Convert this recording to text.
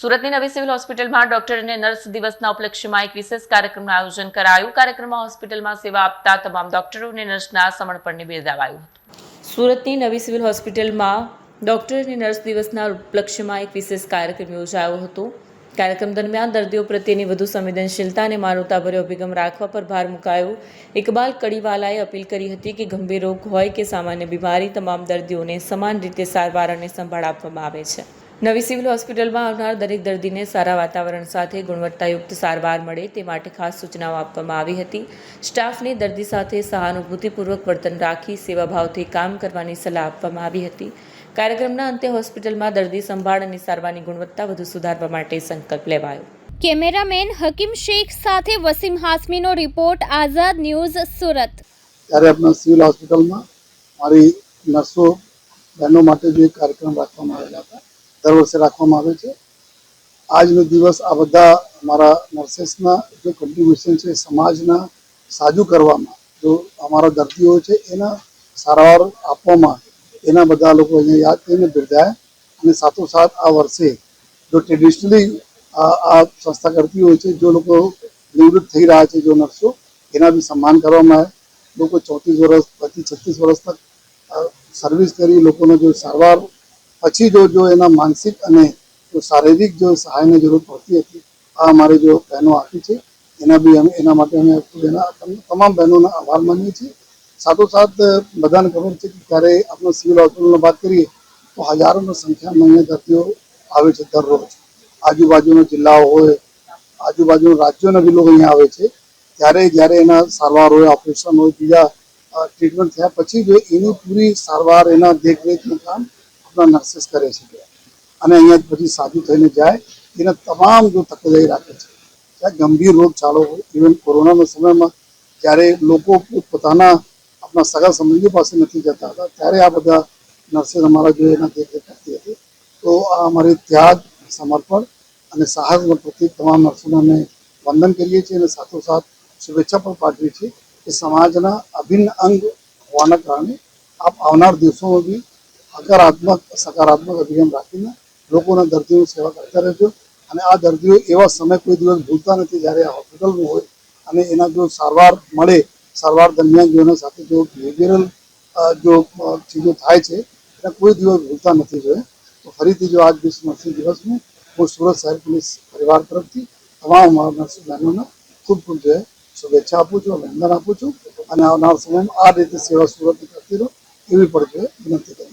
સુરતની નવી સિવિલ હોસ્પિટલમાં ડોક્ટર અને નર્સ દિવસના ઉપલક્ષ્યમાં એક વિશેષ કાર્યક્રમનું આયોજન કરાયું। કાર્યક્રમમાં હોસ્પિટલમાં સેવા આપતા તમામ ડોક્ટરો અને નર્સના સમર્પણને બિરદાવાયું હતું। સુરતની નવી સિવિલ હોસ્પિટલમાં ડોક્ટર અને નર્સ દિવસના ઉપલક્ષ્યમાં એક વિશેષ કાર્યક્રમ યોજાયો હતો। કાર્યક્રમ દરમિયાન દર્દીઓ પ્રત્યેની વધુ સંવેદનશીલતા અને માનવતાભર્યો અભિગમ રાખવા પર ભાર મુકાયો। ઇકબાલ કડીવાલાએ અપીલ કરી હતી કે ગંભીર રોગ હોય કે સામાન્ય બીમારી, તમામ દર્દીઓને સમાન રીતે સારવાર અને સંભાળ આપવામાં આવે છે। નવી સિવિલ હોસ્પિટલમાં આવનાર દરેક દર્દીને સારા વાતાવરણ સાથે ગુણવત્તાયુક્ત સારવાર મળે તે માટે ખાસ સૂચનાઓ આપવામાં આવી હતી। સ્ટાફને દર્દી સાથે સહાનુભૂતિપૂર્વક વર્તન રાખી સેવાભાવથી કામ કરવાની સલાહ આપવામાં આવી હતી। કાર્યક્રમના અંતે હોસ્પિટલમાં દર્દી સંભાળ અને સારવારની ગુણવત્તા વધુ સુધારવા માટે સંકલ્પ લેવાયો। કેમેરામેન હકીમ શેખ સાથે વસીમ હાસમીનો રિપોર્ટ, આઝાદ ન્યૂઝ, સુરત। ત્યારે આપણા સિવિલ હોસ્પિટલમાં મારી નર્સો બહેનો માટે જે કાર્યક્રમ રાખવામાં આવેલા હતા, દર વર્ષે રાખવામાં આવે છે। આજનો દિવસ આ બધા અમારા નર્सेसના જો કોન્ટ્રીબ્યુશન છે સમાજના સાજુ કરવામાં, જો અમારા દર્દીઓ છે એના સારવાર આપવામાં એના બધા લોકો અહીંયા યાદ કરીને બિરદાયા। અને સાથોસાથ આ વર્ષે જો ટ્રેડિશનલી આ સંસ્થા કરતી હોય છે, જો લોકો નિવૃત્ત થઈ રહ્યા છે જો નર્સો, એના બી સન્માન કરવામાં આવે। લોકો 34 વર્ષ પછી 36 વર્ષ તક સર્વિસ કરી લોકોને જો સારવાર પછી જો એના માનસિક અને જો શારીરિક જો સહાયની જરૂર પડતી હતી, આ અમારે જો બહેનો આપી છે એના માટે અમે તમામ બહેનોના આભાર માનીએ છીએ। સાથોસાથ બધાને ખબર છે કે જ્યારે આપણે સિવિલ હોસ્પિટલની વાત કરીએ તો હજારોની સંખ્યામાં અહીંયા દર્દીઓ આવે છે દરરોજ। આજુબાજુના જિલ્લાઓ હોય, આજુબાજુના રાજ્યોના બી લોકો અહીંયા આવે છે। ત્યારે જ્યારે એના સારવાર હોય, ઓપરેશન હોય, બીજા ટ્રીટમેન્ટ થયા પછી જો એની પૂરી સારવાર એના દેખરેખનું કામ આપણા નર્सेस કરે છે અને અહીંયા પછી સાજું થઈને જાય એના તમામ જો તકેદારી રાખે છે। ત્યાં ગંભીર રોગચાળો હોય, ઇવન કોરોનાના સમયમાં જ્યારે લોકો પોતાના આપણા સગા સંબંધીઓ પાસે નથી જતા હતા ત્યારે આ બધા નર્सेस અમારા જો એના દેખરેખ કરતી હતી। તો આ અમારી ત્યાગ, સમર્પણ અને સાહસના પ્રત્યેક તમામ નર્સોને અમે વંદન કરીએ છીએ અને સાથોસાથ શુભેચ્છા પણ પાઠવીએ છીએ કે સમાજના અભિન્ન અંગ હોવાના કારણે આપ આવનાર દિવસોમાં બી સકારાત્મક અભિગમ રાખીને લોકોના દર્દીઓની સેવા કરતા રહેજો। અને આ દર્દીઓ એવા સમય કોઈ દિવસ ભૂલતા નથી જ્યારે આ હોસ્પિટલમાં હોય અને એના જો સારવાર મળે, સારવાર દરમિયાન જો એના સાથે જો બિહેવિયરલ જો ચીજો થાય છે એને કોઈ દિવસ ભૂલતા નથી જોઈએ। તો ફરીથી જો આજ વિશ્વ નર્સિંગ દિવસનું હું સુરત શહેર પોલીસ પરિવાર તરફથી તમામ અમારા નર્સ બહેનોને ખૂબ જો શુભેચ્છા આપું છું, અભિનંદન આપું છું અને આવનાર સમયમાં આ રીતે સેવા સુરતની કરતી રહો એવી પણ વિનંતી કરું છું।